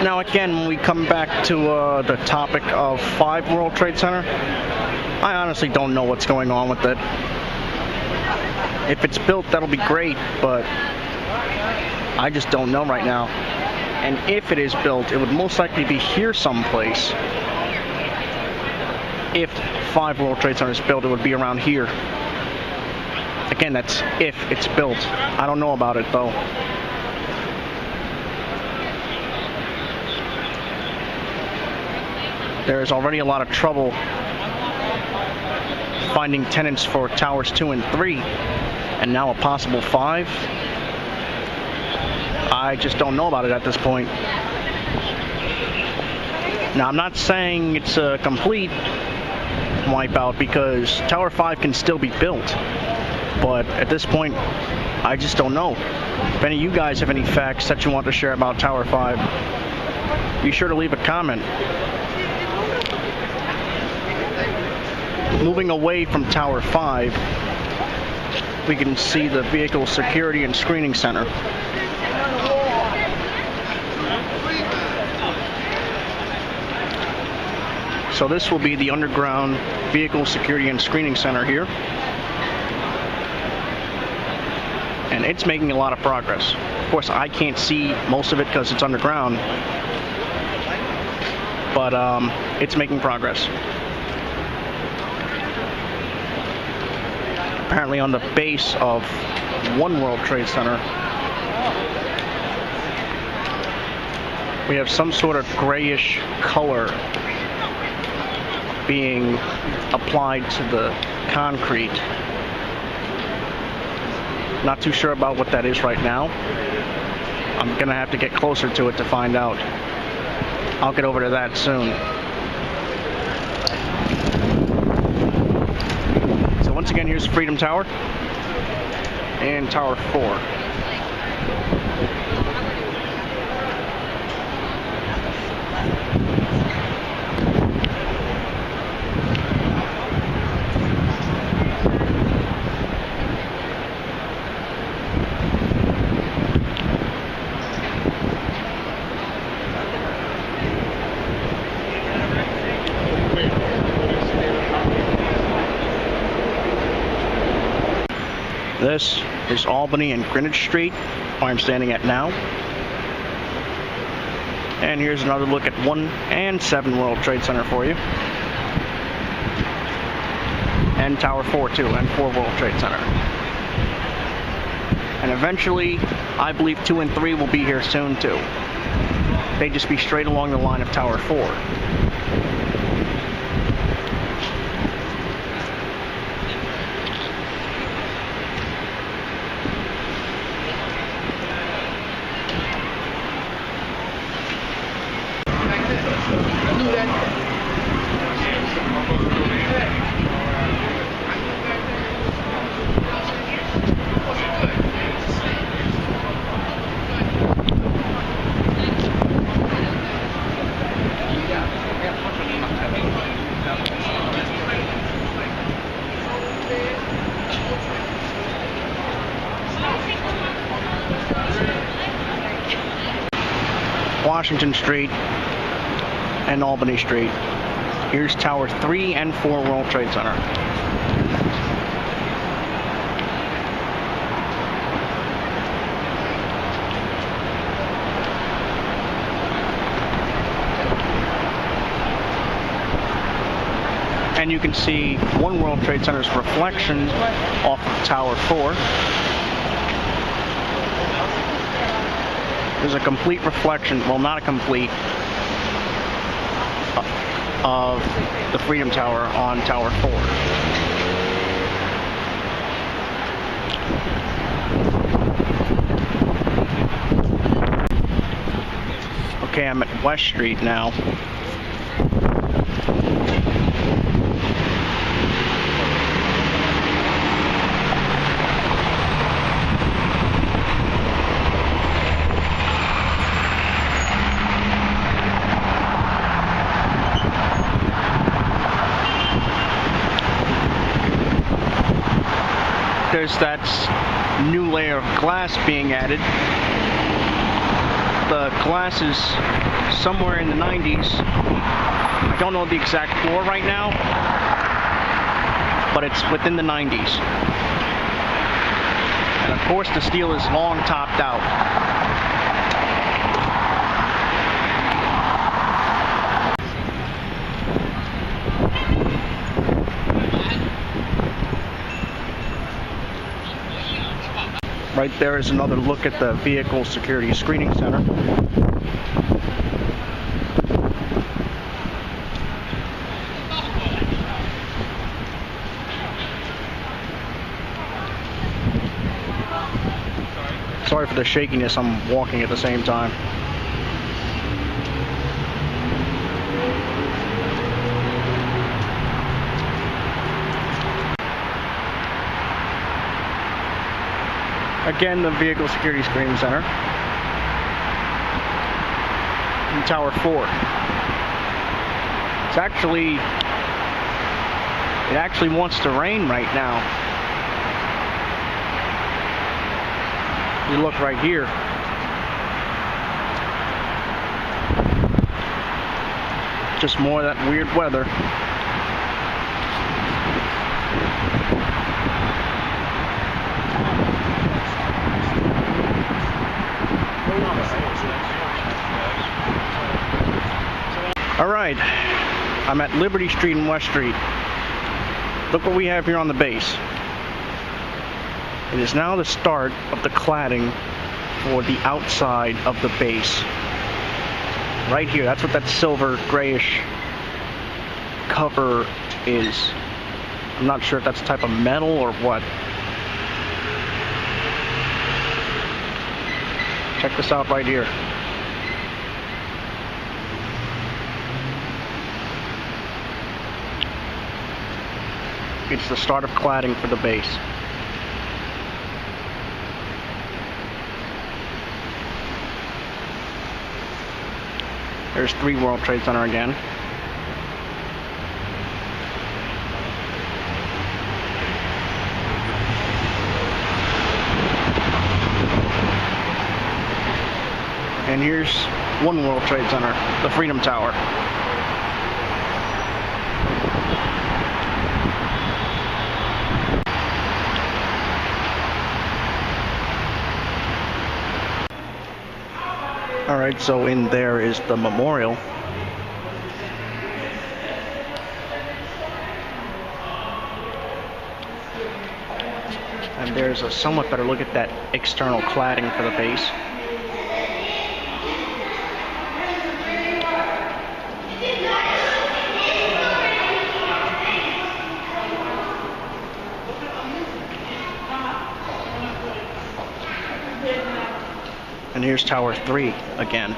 Now again, when we come back to the topic of 5 World Trade Center, I honestly don't know what's going on with it. If it's built, that'll be great, but I just don't know right now. And if it is built, it would most likely be here someplace. If 5 World Trade Center is built, it would be around here. Again, that's if it's built. I don't know about it, though. There is already a lot of trouble finding tenants for towers 2 and 3, and now a possible 5. I just don't know about it at this point. Now, I'm not saying it's a complete wipeout, because Tower 5 can still be built, but at this point, I just don't know. If any of you guys have any facts that you want to share about Tower 5, be sure to leave a comment. Moving away from Tower 5, we can see the Vehicle Security and Screening Center. So this will be the underground Vehicle Security and Screening Center here. And it's making a lot of progress. Of course, I can't see most of it because it's underground, but it's making progress. Apparently on the base of 1 World Trade Center, we have some sort of grayish color being applied to the concrete. Not too sure about what that is right now. I'm gonna have to get closer to it to find out. I'll get over to that soon. So once again, here's Freedom Tower and Tower 4. This is Albany and Greenwich Street, where I'm standing at now. And here's another look at 1 and 7 World Trade Center for you. And Tower 4 too, and 4 World Trade Center. And eventually, I believe 2 and 3 will be here soon too. They just be straight along the line of Tower 4. Washington Street and Albany Street. Here's Tower 3 and 4 World Trade Center. And you can see 1 World Trade Center's reflection off of Tower 4. There's a complete reflection, well, not a complete, of the Freedom Tower on Tower 4. Okay, I'm at West Street now. There's that new layer of glass being added. The glass is somewhere in the 90s. I don't know the exact floor right now, but it's within the 90s. And of course the steel is long topped out. Right there is another look at the Vehicle Security Screening Center. Sorry for the shakiness, I'm walking at the same time. Again, the Vehicle Security Screening Center in Tower 4. It actually wants to rain right now. You look right here. Just more of that weird weather. Alright, I'm at Liberty Street and West Street. Look what we have here on the base. It is now the start of the cladding for the outside of the base. Right here, that's what that silver grayish cover is. I'm not sure if that's a type of metal or what. Check this out right here. It's the start of cladding for the base. There's 3 World Trade Center again. And here's 1 World Trade Center, the Freedom Tower. Alright, so in there is the memorial. And there's a somewhat better look at that external cladding for the base. And here's Tower 3 again.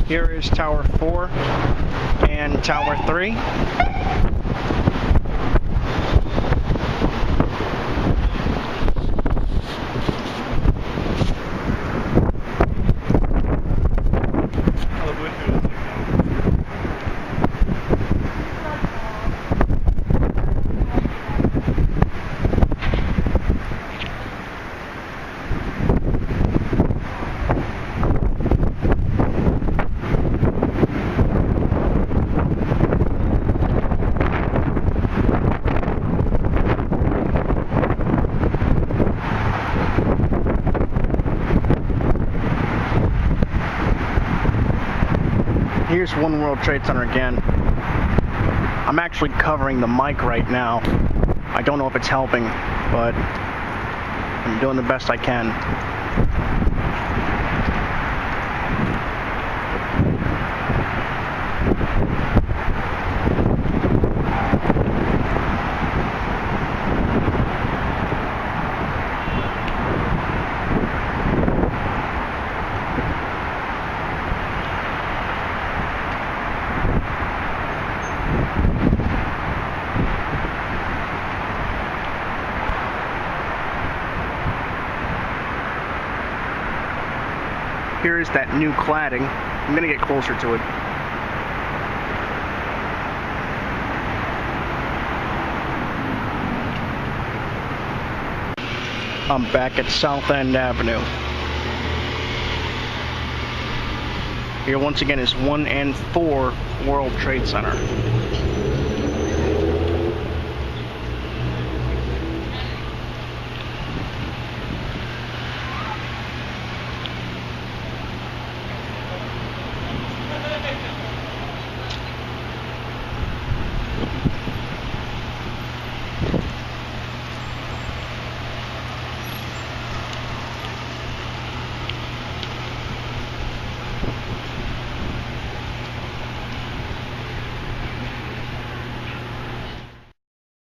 Here is Tower 4 and Tower 3. Here's 1 World Trade Center again. I'm actually covering the mic right now. I don't know if it's helping, but I'm doing the best I can. Here is that new cladding. I'm gonna get closer to it. I'm back at South End Avenue. Here once again is 1 and 4 World Trade Center.